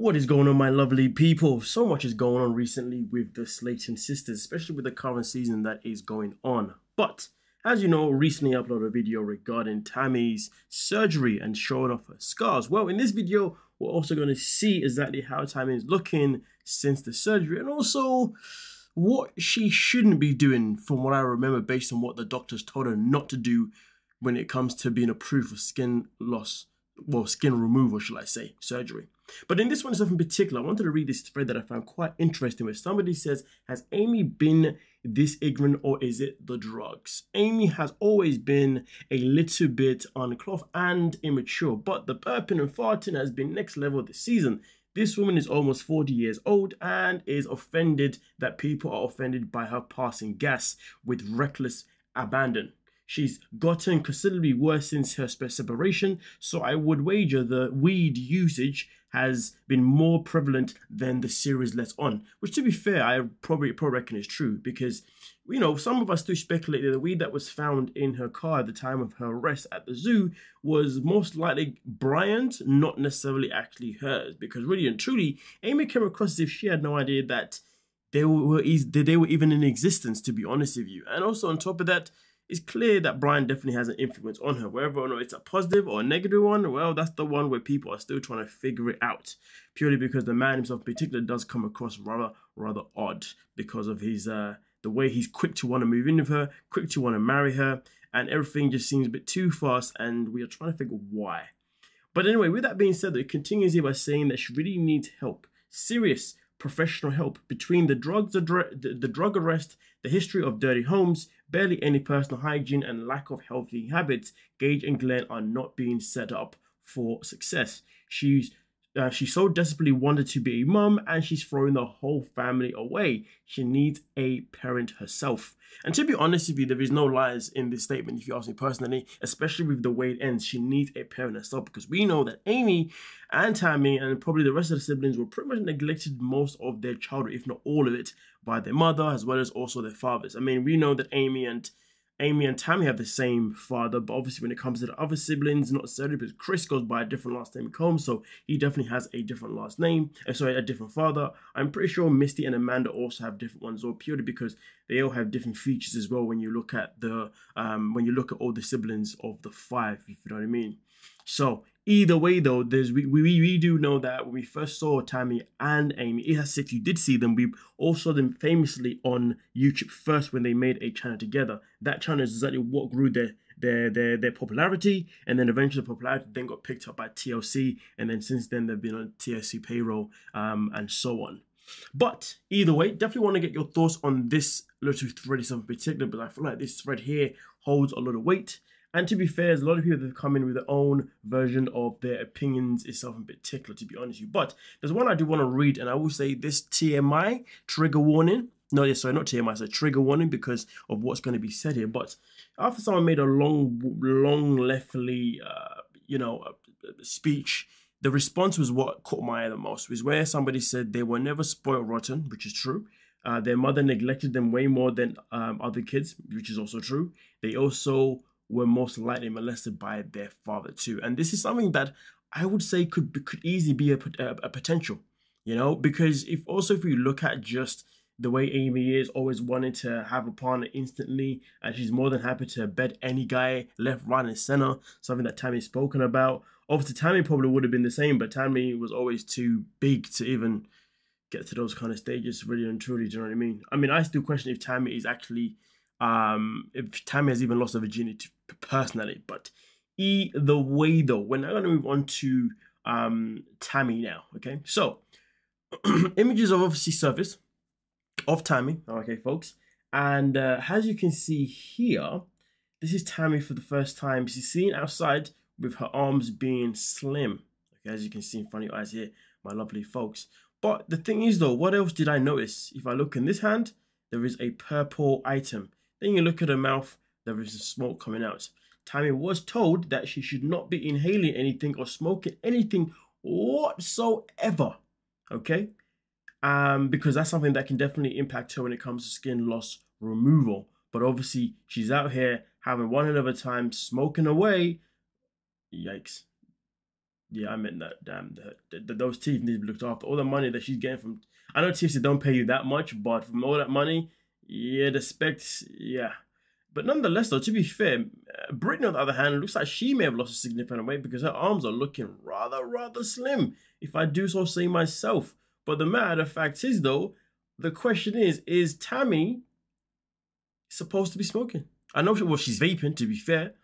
What is going on, my lovely people? So much is going on recently with the Slaton sisters, especially with the current season that is going on. But as you know, recently I uploaded a video regarding Tammy's surgery and showing off her scars. Well, in this video, we're also going to see exactly how Tammy is looking since the surgery and also what she shouldn't be doing from what I remember based on what the doctors told her not to do when it comes to being approved for skin loss, well, skin removal, shall I say, surgery. But in this one stuff in particular, I wanted to read this thread that I found quite interesting where somebody says, has Amy been this ignorant or is it the drugs? Amy has always been a little bit uncloth and immature, but the burping and farting has been next level this season. This woman is almost 40 years old and is offended that people are offended by her passing gas with reckless abandon. She's gotten considerably worse since her separation, so I would wager the weed usage has been more prevalent than the series lets on. Which, to be fair, I probably reckon is true because, you know, some of us do speculate that the weed that was found in her car at the time of her arrest at the zoo was most likely Brian's, not necessarily actually hers. Because really and truly, Amy came across as if she had no idea that they were even in existence, to be honest with you. And also on top of that, it's clear that Brian definitely has an influence on her. Whether or not it's a positive or a negative one, well, that's the one where people are still trying to figure it out. Purely because the man himself in particular does come across rather odd because of his the way he's quick to want to move in with her, quick to want to marry her, and everything just seems a bit too fast, and we are trying to figure why. But anyway, with that being said, it continues here by saying that she really needs help. Serious professional help between the drug arrest, the history of dirty homes, barely any personal hygiene, and lack of healthy habits. Gage and Glenn are not being set up for success. She so desperately wanted to be a mum, and she's throwing the whole family away. She needs a parent herself. And to be honest with you, there is no lies in this statement, if you ask me personally, especially with the way it ends. She needs a parent herself because we know that Amy and Tammy and probably the rest of the siblings were pretty much neglected most of their childhood, if not all of it, by their mother as well as also their fathers. I mean, we know that Amy and Tammy have the same father, but obviously when it comes to the other siblings, not necessarily, because Chris goes by a different last name Combs, so he definitely has a different last name, a different father. I'm pretty sure Misty and Amanda also have different ones, or purely because they all have different features as well when you look at all the siblings of the five, if you know what I mean. So either way though, we do know that when we first saw Tammy and Amy, if you did see them, we all saw them famously on YouTube first when they made a channel together. That channel is exactly what grew their popularity, and then eventually the popularity then got picked up by TLC, and then since then they've been on TLC payroll and so on. But either way, definitely want to get your thoughts on this little thread in particular, but I feel like this thread here holds a lot of weight. And to be fair, there's a lot of people that have come in with their own version of their opinions itself in particular, to be honest with you. But there's one I do want to read, and I will say this TMI, trigger warning. No, yes, sorry, not TMI, it's a trigger warning because of what's going to be said here. But after someone made a long leftly, speech, the response was what caught my eye the most, was where somebody said they were never spoiled rotten, which is true. Their mother neglected them way more than other kids, which is also true. They also were most likely molested by their father too. And this is something that I would say could easily be a potential, you know, because if we look at just the way Amy is, always wanting to have a partner instantly, and she's more than happy to bed any guy left, right, and center, something that Tammy's spoken about. Obviously, Tammy probably would have been the same, but Tammy was always too big to even get to those kind of stages, really and truly, do you know what I mean? I mean, I still question if Tammy is actually, if Tammy has even lost her virginity personally, but either way though, we're now going to move on to Tammy now, okay? So, images have obviously surfaced of Tammy, okay, folks, and as you can see here, this is Tammy for the first time. She's seen outside with her arms being slim, okay, as you can see in front of your eyes here, my lovely folks. But the thing is though, what else did I notice? If I look in this hand, there is a purple item. Then you look at her mouth, there is smoke coming out. Tammy was told that she should not be inhaling anything or smoking anything whatsoever, okay? Because that's something that can definitely impact her when it comes to skin loss removal. But obviously, she's out here having one hell of a time smoking away. Yikes. Yeah, I meant that. Damn, those teeth need to be looked after. All the money that she's getting from, I know TFC don't pay you that much, but from all that money, yeah, the specs, yeah. But nonetheless, though, to be fair, Brittany, on the other hand, looks like she may have lost a significant weight because her arms are looking rather slim, if I do so say myself. But the matter of fact is, though, the question is Tammy supposed to be smoking? I know she's vaping, to be fair,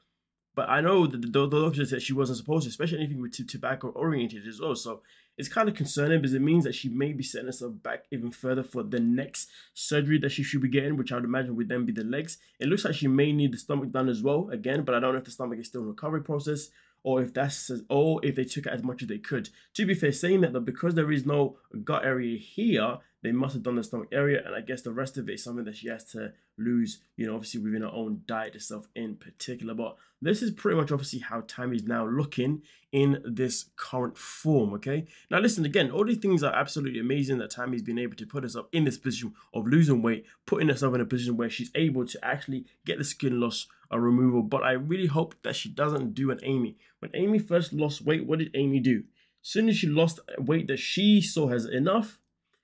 but I know that the doctor said she wasn't supposed to, especially anything with tobacco oriented as well. So it's kind of concerning because it means that she may be setting herself back even further for the next surgery that she should be getting, which I would imagine would then be the legs. It looks like she may need the stomach done as well, again, but I don't know if the stomach is still in recovery process or if they took it as much as they could. To be fair, saying that though, because there is no gut area here, they must have done the stomach area, and I guess the rest of it is something that she has to lose, obviously within her own diet itself in particular. But this is pretty much obviously how Tammy's now looking in this current form, okay? Now listen, again, all these things are absolutely amazing that Tammy's been able to put herself in this position of losing weight, putting herself in a position where she's able to actually get the skin loss removal. But I really hope that she doesn't do an Amy. When Amy first lost weight, what did Amy do? As soon as she lost weight that she saw as enough,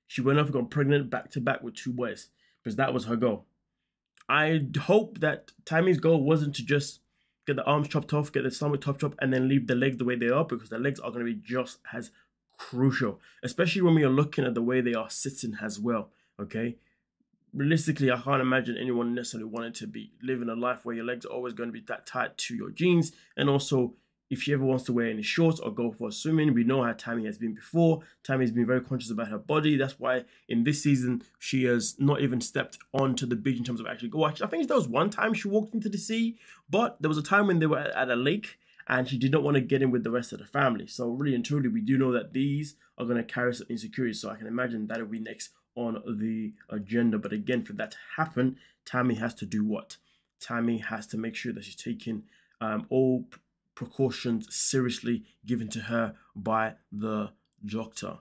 she went off and got pregnant back to back with 2 boys because that was her goal. I hope that Tammy's goal wasn't to just get the arms chopped off, get the stomach chopped off, and then leave the legs the way they are, because the legs are going to be just as crucial, especially when we are looking at the way they are sitting as well, okay? Realistically, I can't imagine anyone necessarily wanting to be living a life where your legs are always going to be that tight to your jeans. And also, if she ever wants to wear any shorts or go for swimming, we know how Tammy has been before. Tammy's been very conscious about her body. That's why in this season, she has not even stepped onto the beach in terms of actually go watch. I think there was one time she walked into the sea, but there was a time when they were at a lake and she did not want to get in with the rest of the family. So really and truly, we do know that these are going to carry some insecurities. So I can imagine that will be next on the agenda. But again, for that to happen, Tammy has to do what? Tammy has to make sure that she's taking all precautions seriously given to her by the doctor.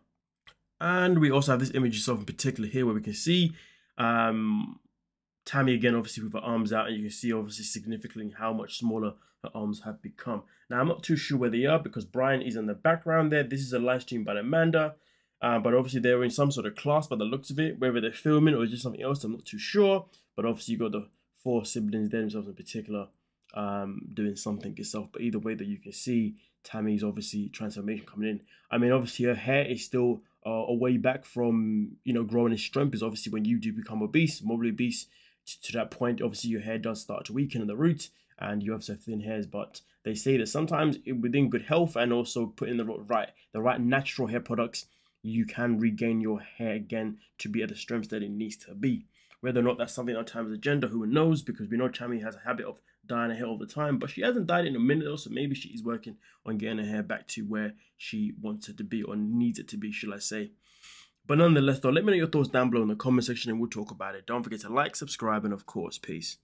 And we also have this image itself in particular here where we can see Tammy again, obviously with her arms out, and you can see obviously significantly how much smaller her arms have become. Now I'm not too sure where they are because Brian is in the background there. This is a live stream by Amanda, but obviously they're in some sort of class by the looks of it. Whether they're filming or just something else, I'm not too sure. But obviously you got the 4 siblings themselves in particular doing something itself. But either way that you can see, Tammy's obviously transformation coming in. I mean, obviously her hair is still a way back from growing in strength. Is obviously when you do become obese, morbidly obese, to that point, obviously your hair does start to weaken in the root and you have so thin hairs. But they say that sometimes within good health and also putting the right natural hair products, you can regain your hair again to be at the strength that it needs to be. Whether or not that's something on Tammy's agenda, who knows, because we know Tammy has a habit of dyeing her hair all the time, but she hasn't dyed it in a minute though, so maybe she is working on getting her hair back to where she wants it to be, or needs it to be, should I say. But nonetheless though, let me know your thoughts down below in the comment section and we'll talk about it. Don't forget to like, subscribe, and of course, peace.